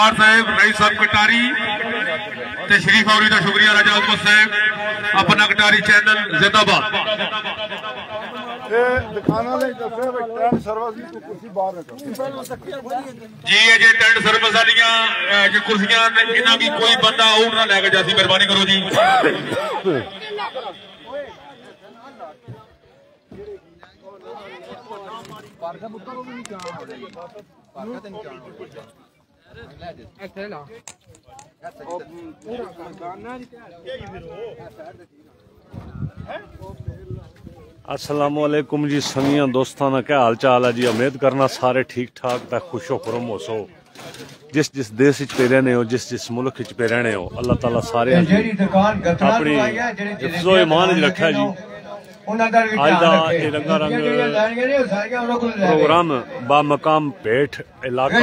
कुमार साहब रईस साहब कटारी तशरीफ आवरी का शुक्रिया राजा अहमद साहब अपना कटारी चैनल जिंदाबाद। जी ये टेंट सर्विस वालियां कुर्सियां इन्हां की कोई बंदा आउट ना लैके जासी मेहरबानी करो जी। अस्सलामुअलैकुम जी संगियां दोस्ताना क्या हाल चाल है जी। उम्मीद करना सारे ठीक ठाक ते खुशो खुरम हो सो। जिस जिस देश पे रहने हो जिस जिस मुल्क पे रहने हो अल्लाह ताला सारे अपनी हिफ्ज़ो ईमान च रखा जी। आज का रंगारंग प्रोग्राम बामकाम भेट इलाका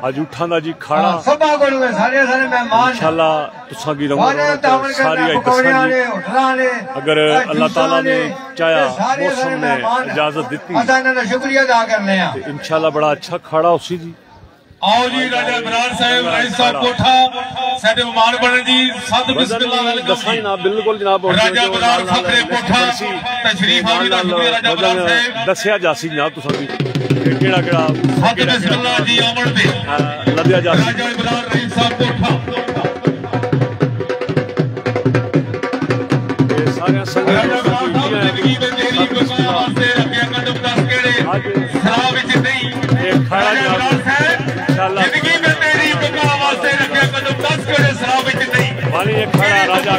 आज उठा दा जी खाड़ा इंशाल्लाह तुसां की सारी अगर अल्लाह ताला ने चाहा मौसम ने इजाजत दी इंशाल्लाह बड़ा अच्छा खाड़ा उसी जी। आओ जी राजा बरार साहब रईस साहब कोठा साडे मेहमान बने जी सद बिस्मिल्लाह वेलकम ना बिल्कुल जनाब राजा बरार फखरे कोठा तशरीफ आवरी दा शुक्रिया राजा बरार साहब दसया जासी जनाब तुसां दी केड़ा केड़ा सद बिस्मिल्लाह जी अमन दे लदया जासी राजा बरार रईस साहब कोठा ये सारे संगत जिंदगी में तेरी बका वास्ते रखिया कदम दस केड़े शराब विच नहीं ये खाड़ा जनाब जिंदगी में तेरी बका वास्ते रखे कदम दस केड़े शराब विच नहीं वाली ये खड़ा राजा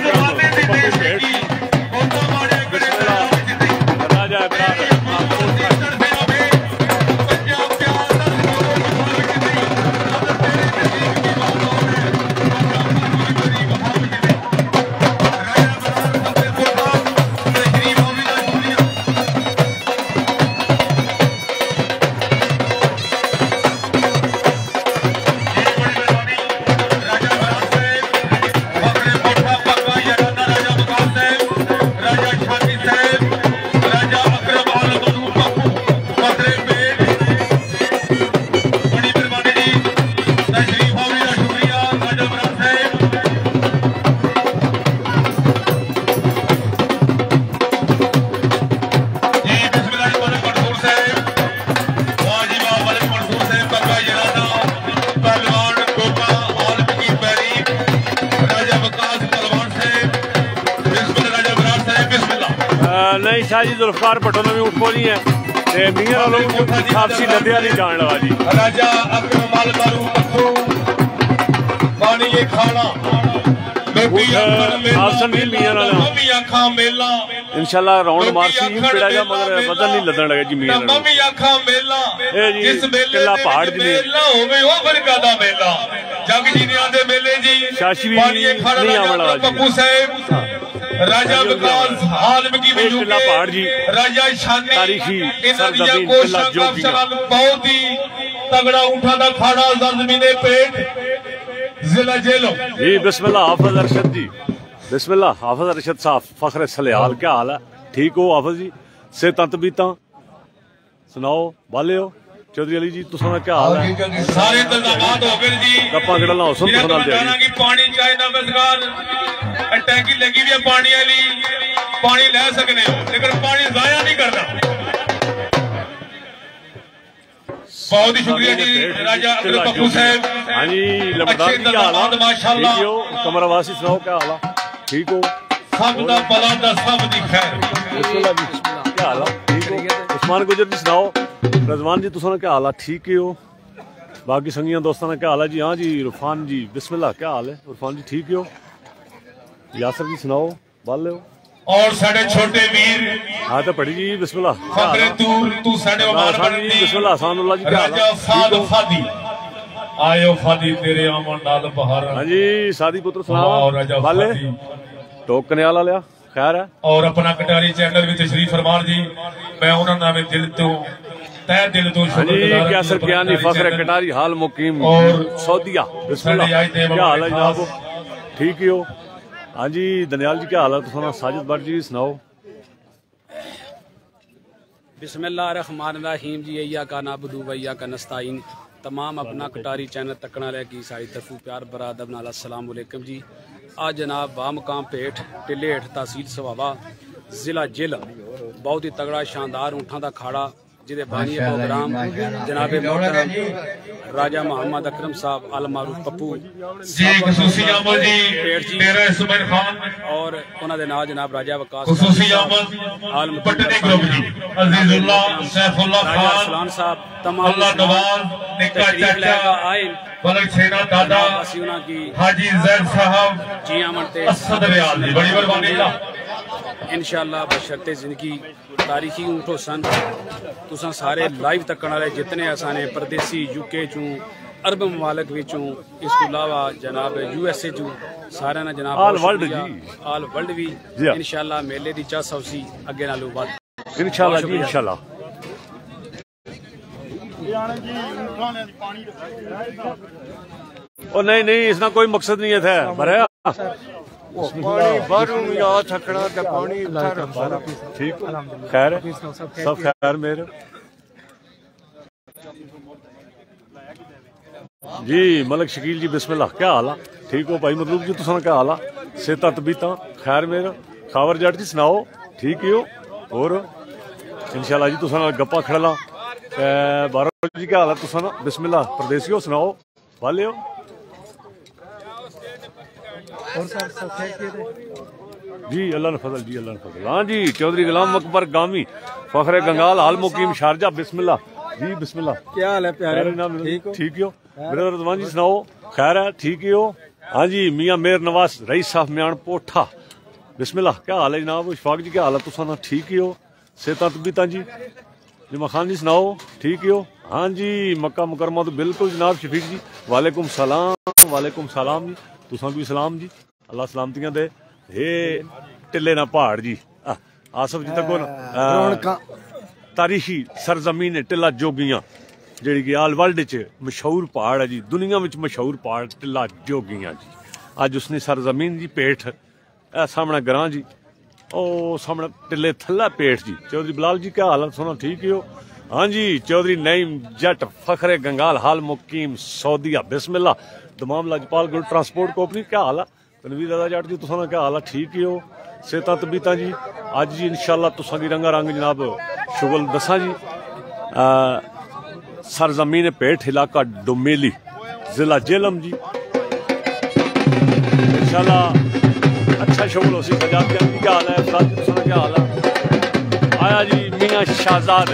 नहीं शाह जी जुल्फकार भट्टो ने भी उठ बोली है मियां वापसी लद्या नहीं जान लगा जी। राजा अकरम माल मारू पत्थू पानी ये खाना इंशाल्लाह राउंड मारसी पिड़ेगा मगर वजन नहीं लदन लगे जी मियां मम्मी आखा मेला जिस मेला पहाड़ दी मेला होवे ओ बरका दा मेला जग जी ने आंदे मेले जी शाशी भी पानी ये खाना नहीं आवला जी पप्पू साहब राजा विकास आलम की टिल्ला पहाड़ जी राजा शानी तारीखी सरजमीन टिल्ला जोगियां बहुत ही तगड़ा उठा दा खाड़ा सरजमीने पेट जिला जहलम जी। बिस्मिल्लाह हाफिज अरशद जी बिस्मिल्लाह हाफिज अरशद साहब फखरे सलेहाल क्या हाल है ठीक हो हाफिज जी सेहतां तबीयतां सुनाओ बाले हो चौधरी अली जी तुसां दा क्या हाल है सारे इंतजामात हो गए जी गप्पां गड़ां हो सब सुना दे की पानी चाहे ना मजगार टैंकी लगी हुई है पानी वाली पानी ले सकने हो लेकिन पानी जाया नहीं करना। बहुत ही शुक्रिया जी राजा अकरम पप्पू साहब। हाँ जी लमदार की हाल है माशाल्लाह कमरवासी सुनाओ क्या हाल है ठीक हो सब दा भला दा सब दी खैर क्या हाल है ठीक हो उस्मान गुजर जी सुनाओ रजवान जी तुसां क्या हाल है ठीक हो बाकी संगियां दोस्तां क्या हाल है जी। हाँ जी इरफान जी बिस्मिल्लाह क्या हाल है इरफान जी ठीक हो यासर जी सुनाओ बाले हो और साडे छोटे वीर हाँ तो पढ़ी जी बिस्मिल्लाह फखरे तू साडे उमार बनदी बिस्मिल्लाह सानुल्लाह जी क्या हाल राजा साद फादी आयो फादी तेरे आमन नाल बहार। हाँ जी सादी पुत्र सुनाओ बाले टोकने वाला लिया खैर है और अपना कटारी चैनल भी तशरीफ फरमान जी मैं उन्होंने नाम दिल तो तय दिल तो शुक्रिया कैसर ज्ञानी फखरे कटारी हाल मुकीम और सऊदिया बिस्मिल्लाह क्या हाल है जनाब ठीक ही हो। हाँ जी दनियाल जी क्या हाल है तुसां साजिद भट्ट जी सुनाओ बिस्मिल्लाहिर्रहमानिर्रहीम जी। अय्या का नाबुदु व अय्या का नस्ताईन। तमाम अपना कटारी चैनल तकना रह की सारी तरफू प्यार बरादब नाल अस्सलाम वालेकुम जी। आज जनाब बामकाम भेट टिले हेठ तहसील सवावा जिला जहलम बहुत ही तगड़ा शानदार ऊँटा का अखाड़ा जिदे बानी प्रोग्राम जनाबे मोहतरम राजा मोहम्मद अकरम साहब अल मारूफ पप्पू और उन्होंने नाल जनाब राजा वकास साहब तमाम इंशाअल्लाह बशर्ते जिंदगी तारीखी ऊँटो सन तुसा सारे लाइव तकन वाले जितने असाने परदेसी यूके चू अरब ममालिक विचों इस तो अलावा जनाब USA चू सारे ना जनाब ऑल वर्ल्ड भी इंशाअल्लाह मेले दी चाह सौसी अगे नालों बाद इंशाअल्लाह जी इंशाअल्लाह। ओ नहीं इसना कोई मकसद नहीं है था भरे पानी बाहरों आ थकना ते पानी ठीक खैर सब खैर मेरे जी। मलक शकील जी बिस्मिल्लाह क्या हाल है? ठीक हो भाई मतलूब जी तुसा क्या हाल है? सेहत तबीयत खैर मेरे खावर जट जी सुनाओ ठीक ही हो और इंशाअल्लाह जी तुसा गप्पा खड़ला बारो जी क्या हाल है? तुसा बिस्मिल्लाह परदेसी हो सुनाओ वाले हो और सब जी अल्लाह ने फजल जी अल्लाह ने फजल। हाँ जी चौधरी गुलाम अकबर गामी फखरे गंगाल हाल मुकीम शारजा बिस्मिल्लाह जी बिस्मिल्लाह। क्या हाल है प्यारे? ठीक हो मेरे रजवान जी सुनाओ खैर है ठीक ही हो? हाँ जी मियाँ मेर नवाज रईस साहब म्यान पोठा बिस्मिल्लाह क्या हाल है जनाब? इशफाक जी क्या हाल है? तुसा ठीक ही हो सेहत तबीयत जी? जुमा खान जी सुनाओ ठीक ही हो? हाँ जी मक्का मुकरमा तो बिल्कुल जनाब शफीक जी वालेकुम सलाम जी तुसा भी सलाम जी अल्लाह सलामतियां दे। हे टिले ना पहाड़ जी आसफ जी तक तारीखी सरजमीन टिला जोगियां जी कि आल वर्ल्ड च मशहूर पहाड़ है जी दुनिया में मशहूर पहाड़ टिला जोगियां जी। अज उसने सरजमीन जी पेठ सामने ग्रां जी ओ सामने टिले थल्ला पेठ जी। चौधरी बिलाल जी क्या हाल सुनो ठीक ही हो? हाँ जी चौधरी नईम जट फखरे गंगाल हाल मुकीम सऊदिया बिस्मिल्लाह। तमाम लाजपाल गुड ट्रांसपोर्ट कंपनी क्या हाल है? तनवीर दादा जट जी तुसा क्या हाल है? ठीक ही हो सेहत तबीयत जी? अज जी इंशाअल्लाह तुसा की रंगा रंग जनाब शुगल दसा जी सरजमीन पेठ इलाका डोमेली जिला जहलम जी इंशाअल्लाह अच्छा शुगल हो सी सजाद जी क्या हाल है? तुसा क्या हाल है? आया जी मियाँ शाहजाद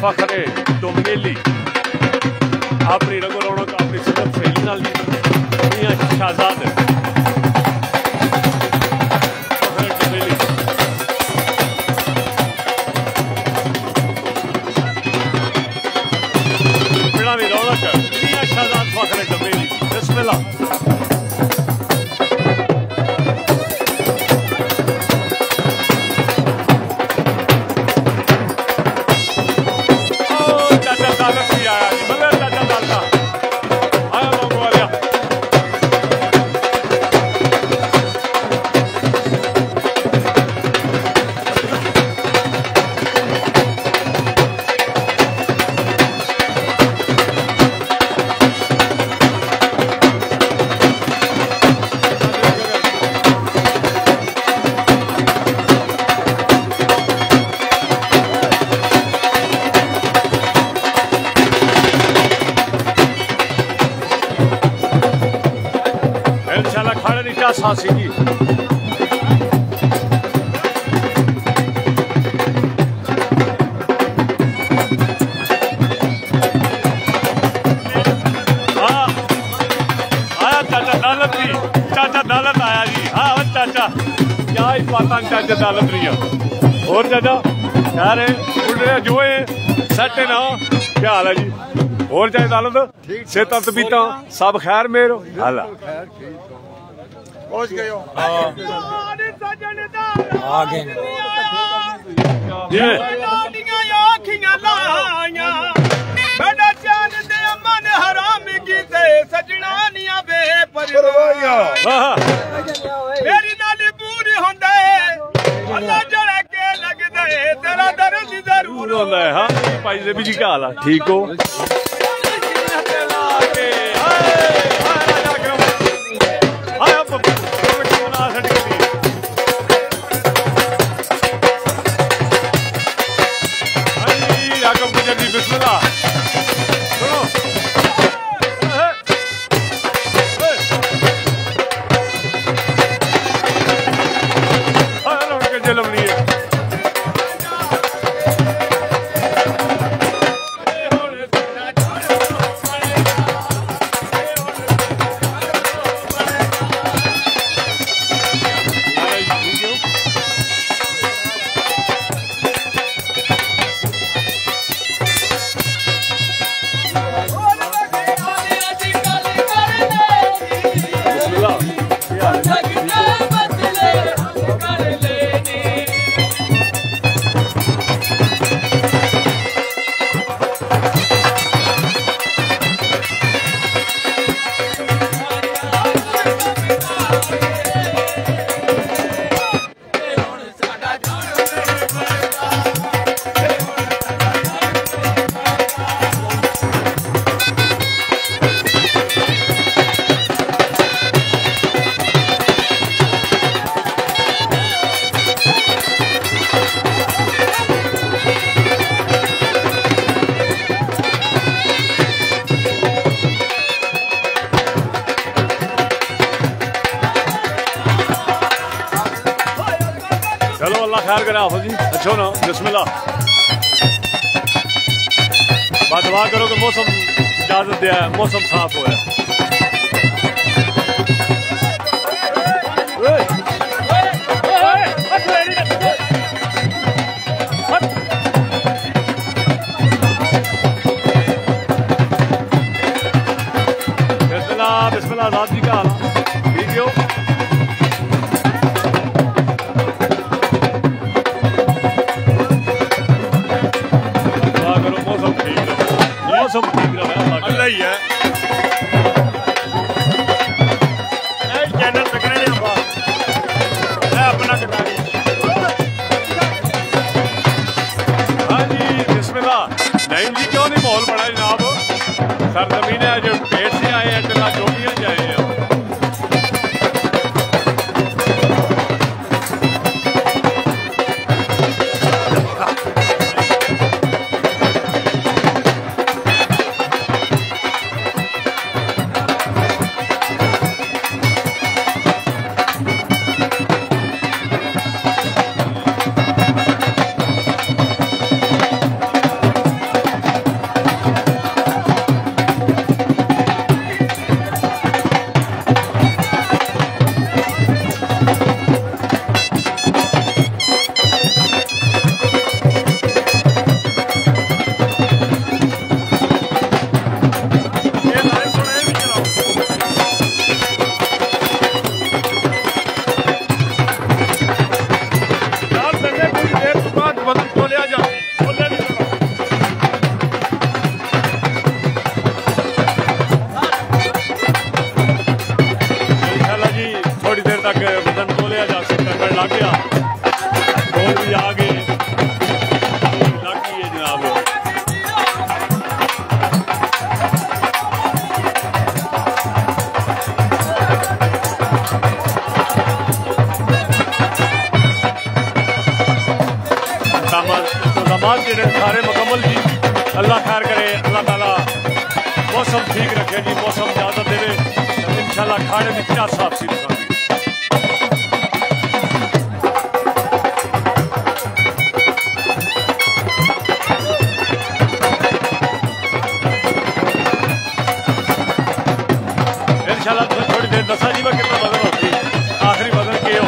फखरे डोमेली अपनी रंगो रौनक अपनी सिदत सहेली नाल जी मियाँ शाहजाद पिड़ा भी रौनक मियाँ शाहजाद फखरे डोमेली बिस्मिल्लाह। सांसी की आया चाचा दालत आया जी। हाँ चाचा क्या ही पाता चाचा दालत रही है और चाचा क्या रे उड़ रहे जो है सेट है ना क्या हाल है जी? और चाहे दालत सेहत तबीयत सब खैर मेरो हाल पहुंच गए हो आगे मेरी नाली पूरी होंदे अल्लाह जड़ा के लगदे तेरा दर्द जरूर होंदा है। जी क्या हाल है? ठीक हो? अच्छा ना बिस्मिल्लाह बात दुआ करो कि मौसम इजाजत दिया है, मौसम साफ हो है। बिस्मिल्लाह बिस्मिल्लाह आजाद जी का हाल ठीक हो? मौसम ठीक रहा अल्लाह ही है। चैनल तकने ने अपना कटारी। हाँ जी बिस्मिल्लाह। नहीं जी क्यों नहीं माहौल बड़ा जनाब, सरजमीन है जो पेट से आए हैं टिला जोगियां से आए हैं। सारे मुकम्मल जी अल्लाह खैर करे, अल्लाह ताला मौसम ठीक रखे जी, मौसम इजाजत दे इंशाल्लाह खाने में क्या साफ सी दिखाएंगे। इंशाल्लाह थोड़ी देर दसा जी में कितना वजन होती आखिरी वजन के हो।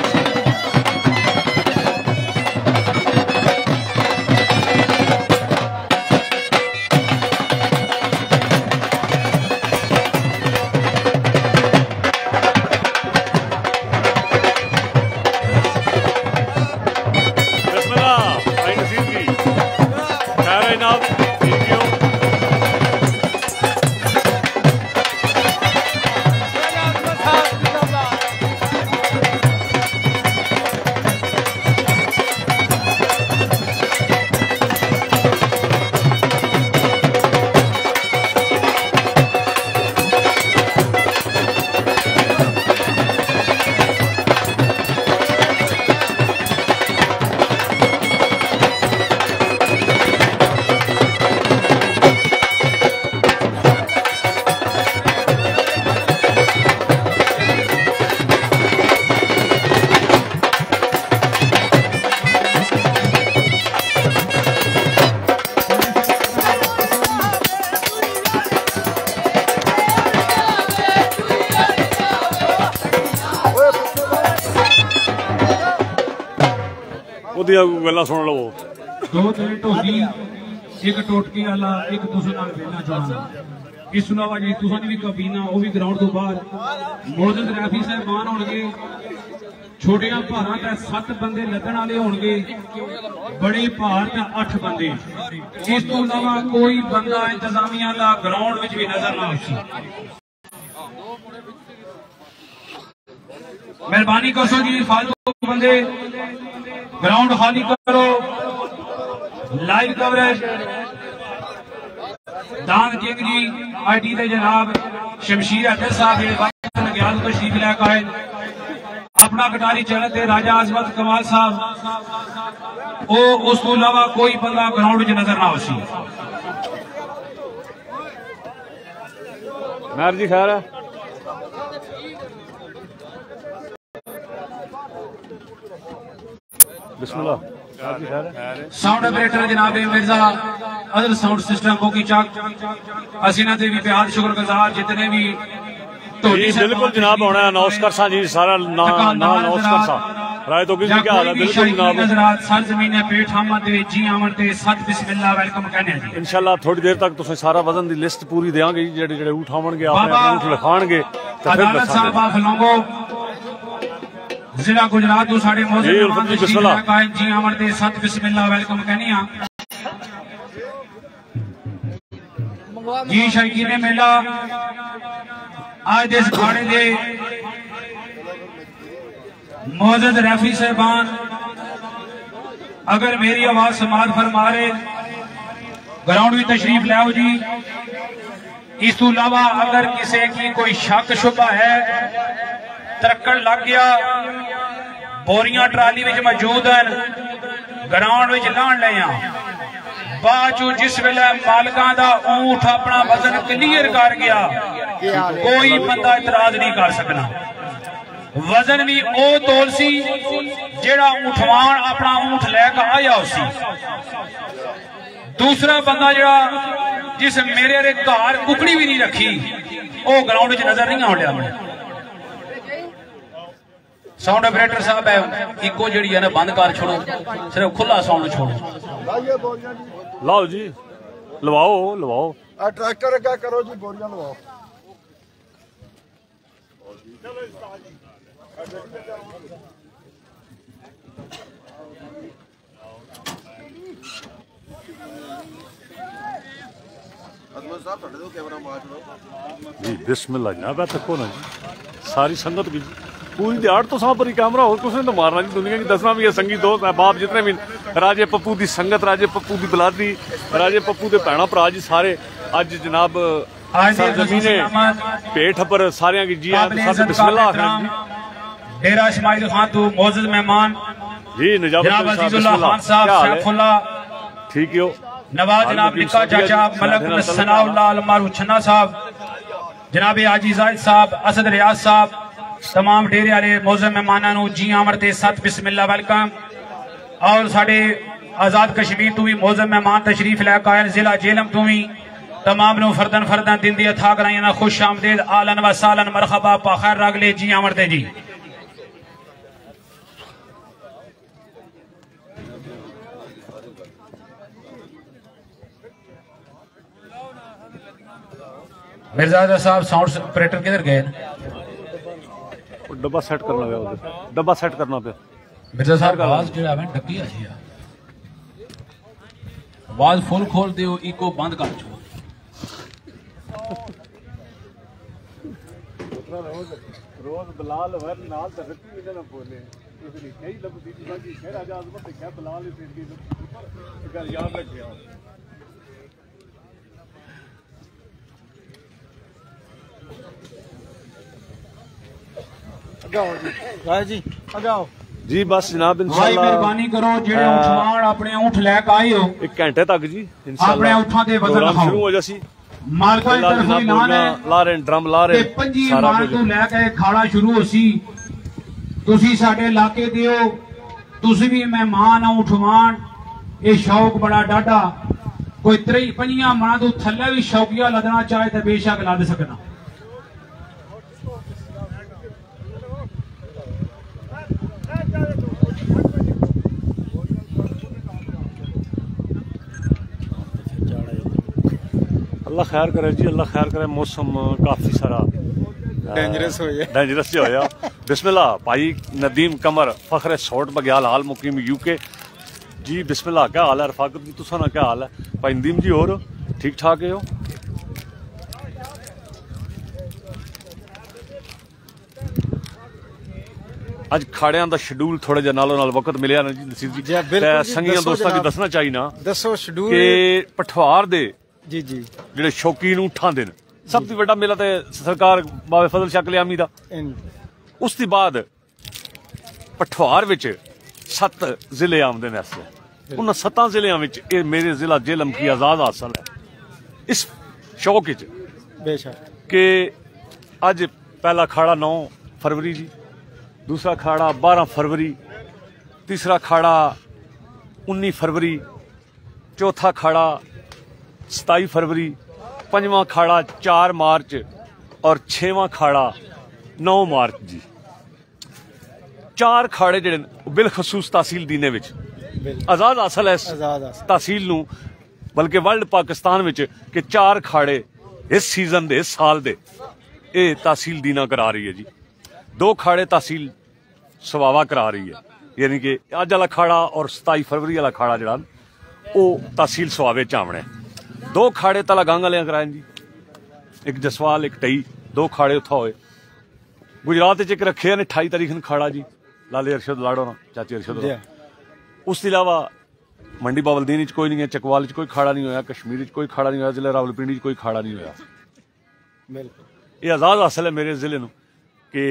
दियां गल्लां सुन लो। दो तेरे ढोली एक टोटके वाला एक तुसां नाल बेला चढ़ाना। इस तो इलावा जी तुसां दी भी कबीना वो भी ग्राउंड तो बाहर मौजूद रैफी साहबान होणगे। छोटियां भारां ते 7 बंदे लदण वाले होणगे, बड़े भार ते 8 बंदे। इस तो इलावा कोई बंदा इंतजामिया दा ग्राउंड विच भी नजर ना आसी। मेहरबानी करो जी, फालतू बंदे ग्राउंड खाली करो। लाइव कवरेज दान किंग जी आईटी दे जनाब शमशीर अहमद साहब ज्ञान तशरीफ लैके आए। अपना कटारी चैनल ते राजा आजमत कमाल साहब ओ उस तो इलावा कोई बंदा ग्राउंड च नजर ना आसी। मैर जी खैर है बिस्मिल्लाह। साउंड ऑपरेटर जनाब मिर्जा अदर साउंड सिस्टम बोकी चाक असीना दे भी बेहद शुक्रगुजार जितने भी बिल्कुल जनाब होना अनाउंस कर सा जी सारा ना अनाउंस कर सा राय तो किसी क्या हाल है। बिल्कुल जनाब सरजमीन पेट हमद दे जी आमन ते सत बिस्मिल्लाह वेलकम कहने जी। इंशाल्लाह थोड़ी देर तक तुसें सारा वजन दी लिस्ट पूरी देंगे जेड़े जेड़े ऊँट आवणगे अपने ऊँट लिखाणगे ते फिर साहब आप लोगों जिला गुजरात तो साढ़े मौजूद जी आमन ते सत बिस्मिल्लाह वेलकम कहने जी। शौकीन मेला आज इस अखाड़े दे मौजूद रैफी साहबान अगर मेरी आवाज समाज फरमा रहे ग्राउंड में तशरीफ लाओ जी। इस तो इलावा अगर किसी की कोई शक शुबा है तरक्कड़ लग गया बोरियां ट्राली में मौजूद हैं ग्राउंड में लाण ले बाद जिस वेले मालकां दा ऊंट अपना वजन क्लीयर कर गया कोई बंदा इतराज नहीं कर सकना। वजन भी ओ तोल सी जेड़ा ऊंठवान अपना ऊंट लैके आया उसी। दूसरा बंदा जेड़ा जिस मेरे रे घर कुकड़ी भी नहीं रखी वो ग्राउंड च नजर नहीं आउंदा। साउंड ऑपरेटर साहब है इको जी है ना बंद कर छोड़ो सिर्फ खुला साउंड छोड़ो। लाओ जी लवाओ लवाओ ट्रैक्टर क्या करो जी बोरियां लवाओ। जी बिस्मिल्लाह जनाब तको ना जी सारी संगत की पूरी दिहाड़ तो पर ही कैमरा हो कुछ तो मारना जी दुनिया की दसना भी है संगी दोस्त है बाप जितने भी राजे पप्पू की संगत राजे पप्पू की बलादरी राजे पप्पू के भैन भरा जी सारे अज जनाब सरजमीने भेट पर सारे की जी बिस्मिल्लाह डेरा इस्माइल खान तो मौजूद मेहमान जी जनाब अजीजुल्लाह खान साहब सैफुल्लाह ठीक हो नवाज जनाब निक्का चाचा मलक सनाउल्लाह अलमारू छन्ना साहब जनाब आजी जाहिद साहब असद रियाज साहब तमाम डेरे वाले मौजूद मेहमानों जी आमर ते सत बिस्मिल्लाह वेलकम। और साडे आजाद कश्मीर तो भी मौजूद मेहमान तशरीफ लैके आए जिला जहलम तो भी तमाम नो फरदन फरदन दिन दी अथा कराइया खुश आमदेद आलन व सालन मरहबा पाखैर रगले जी आमर ते जी। मिर्जा साहब साउंड ऑपरेटर किधर गए? डब्बा सेट करना पे डब्बा सेट करना पे मिर्जा साहब आवाज जो है डकी अच्छी है आवाज फुल खोल दो इको बंद कर छो। रोज बलाल वर नाल ते रखी इने ना बोले इसलिए कई लबदी जी खैर राजा आजमत ते क्या बलाल इस दी गल याद रखियो। जी अगाओ जी बस जनाब इंशाल्लाह मेहरबानी करो जेड़े उठवान अपने ऊंट लेके आए हो 1 घंटे तक जी इंशाल्लाह अपने ऊंटां दे वजन शुरू हो जासी मालका की तरफ ऐलान है ला रहे ड्रम ला रहे ते 25 मार्च तो लेके खाड़ा शुरू होसी तुसी साडे इलाके दे हो तुसी भी मेहमान हो उठवान ये शौक बड़ा डाढा कोई 3-5 मना तो थल्ले भी शौकिया लदना चाहे तो बेशक लद सकना। खैर करे जी, अल्लाह खैर करे। मौसम काफ़ी सारा डेंजरस होया। बिस्मिल्लाह भाई नदीम कमर फखरे सोट बग्याल हाल मुकीम यूके जी। बिस्मिल्लाह, क्या हाल है रफाकत जी, तुसा ना क्या हाल है भाई नदीम जी? और ठीक ठाक है हो? अज खाड़ियां दा शेड्यूल थोड़े जे नालों नाल वक्त मिलिया ना जी नसीर जी, संगियां दोस्तां की दसना चाहिए ना दसो शेड्यूल कि पठवार दे जी जी जेडे शौकीन ऊठां दे सब तो बड़ा मेला ते सरकार बाबे फजल शाह कल्यामी दा। उस दी बाद पठवार विच 7 जिले आमदे ने। इसले उन 7 जिलियां विच ये मेरे जिला जहलम की आजाद हासिल है। इस शौक विच बेशक कि अज पहला खाड़ा 9 फरवरी जी, दूसरा खाड़ा 12 फरवरी, तीसरा खाड़ा 19 फरवरी, चौथा खाड़ा 27 फरवरी, पंजवां खाड़ा 4 मार्च और 6वां खाड़ा 9 मार्च जी। 4 खाड़े जेडे बिलखसूस तहसील दीने विच आजाद हासिल है तहसील नूं, बल्कि वर्ल्ड पाकिस्तान विच कि 4 खाड़े इस सीजन दे, इस साल दे ये तहसील दीना करा रही है जी। 2 खाड़े तहसील सवावा करा रही है, यानी कि अज वाला खाड़ा और 27 फरवरी वाला खाड़ा जड़ा वो तहसील सवावे च आवना है। 2 खाड़े तला गंग वाले कराए जी, एक जसवाल एक टई, 2 खाड़े उत्था होए। गुजरात च एक रखे ने 28 तारीख न खाड़ा जी, लाले अरशद लाड़ो ना चाची अरशद। उसके अलावा मंडी बावलदीन कोई नहीं है, चकवाल कोई खाड़ा नहीं होया, कश्मीर कोई खाड़ा नहीं होया, जिले रावलपिंडी कोई खाड़ा नहीं होया। ये आजाद हासिल है मेरे जिले नूं कि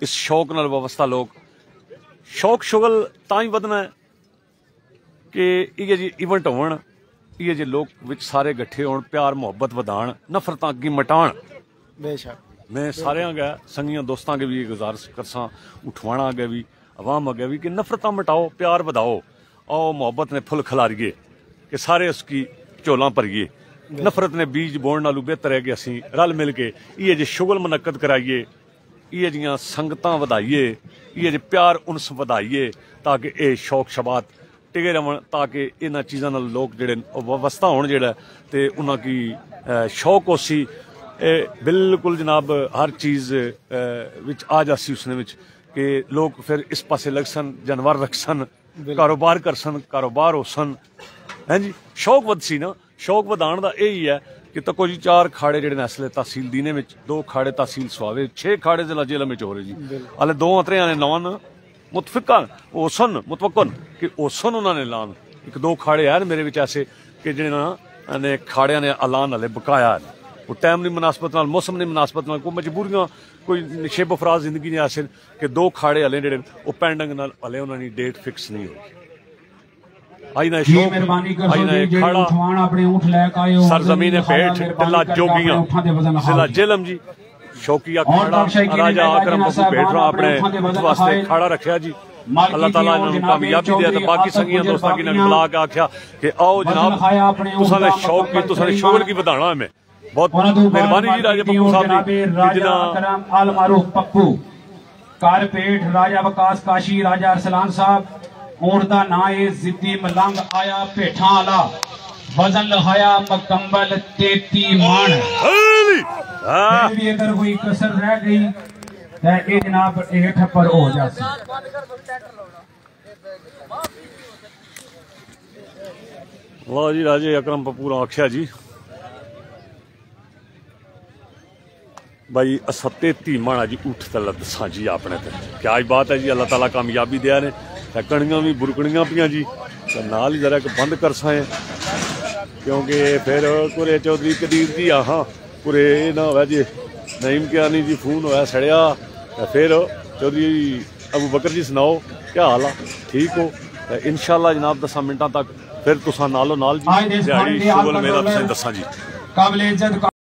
इस शौक नाल वाबस्ता लोग शौक शुगल तां ही वधना है कि इ'यै जी इवेंट होण, इ'यै जे लोग विच सारे गट्ठे होण, प्यार मुहब्बत वधाण, नफरतां अग्गे मटाण। बेशक मैं सारे अग्गे संगियां दोस्तां अग्गे भी गुजारिश करसां, उठवाणा अग्गे भी, अवाम अग्गे भी कि नफरतां मटाओ, प्यार वधाओ, आओ मुहब्बत ने फुल खलारिए कि सारे उसकी झोलां भरिए। नफरत ने बीज बोण नालों बेहतर है कि असीं रल मिल के इ'यै जे शुगल मुनक्कद कराइए, इ'यै जियां संगतां वधाइए, इ'यै जे प्यार उनस वधाइए ताकि ये शौक शबात टिके रहन, ताकि इन्हां चीज़ां नाल लोग जेहड़े वाबस्ता होण जेहड़ा ते उन्हां की शौक होसी बिल्कुल जनाब हर चीज़ विच आ जासी उसने विच कि लोग फिर इस पासे लगसन, जानवर रखसन, कारोबार करसन, कारोबार होसन है जी। शौक वधसी ना, शौक वधाण दा यही है कि तको जी 4 खाड़े जेहड़े ने इसले तहसील दीने विच, 2 खाड़े तहसील सवावे, 6 खाड़े जिला जहलम विच हो रहे जी। हाले 2-3 ने नौन मुतफिकन ओसन मुतवक्कन कि ओसन उन्होंने ऐलान, 1-2 खाड़े है मेरे विच ऐसे कि जिन्हें ने खाड़िया ने ऐलान हले बकाया है। वो टाइम नहीं मुनासबत नाल, मौसम नहीं मुनासबत नाल, कोई मजबूरियां, कोई शेब फराज जिंदगी ने ऐसे कि 2 खाड़े हले जेहड़े वो पेंडिंग नाल हले उन्होंने डेट फिक्स नहीं हुई। आई ना शौक, आई ना खाड़ा सरजमीन भेट टिल्ला जोगियां जिला जहलम जी। शौकिया खाड़ा राजा आकरम बब्बू भेटरा अपने वास्ते खाड़ा रखा जी। अल्लाह ताला इन्होंने कामयाबी दे ते बाकी संगियां दोस्तां की बुला के आख्या कि आओ जनाब तुसां दे शौक की, तुसां दे शुगर की वधाना है। मैं बहुत मेहरबानी जी राजा पप्पू साहब दी जिन्ना अल मारूफ पप्पू कारपेट राजा वकास काशी राजा अरसलान साहब। ऊंट दा नां है जिद्दी मलंग आया भेठा आला, वजन लहाया मुकम्मल 33 मन। भी अगर कोई कसर रह गई तो ये जनाब ये ठप्पर हो जाती। वाह जी राजे अकरम पप्पू आख्या जी भाई असा 33 माणा जी उठ तला दसा जी अपने ते क्या ही बात है जी। अल्लाह ताला कामयाबी दिया ने, कणियां भी बुरकणियां पियां जी, तो नाल ही जरा एक बंद कर साए क्योंकि फिर कुरे चौधरी कदीर जी आहा कुरे ना हो जी नईम क्या नहीं जी फोन होया सड़िया। फिर चौधरी अबू बकर जी सुनाओ क्या हाल है, ठीक हो? इंशाअल्लाह जनाब 10 मिनटां तक फिर तुसां नालो नाल जी दिहाड़ी शुगल मेरा तुसें दसा जी।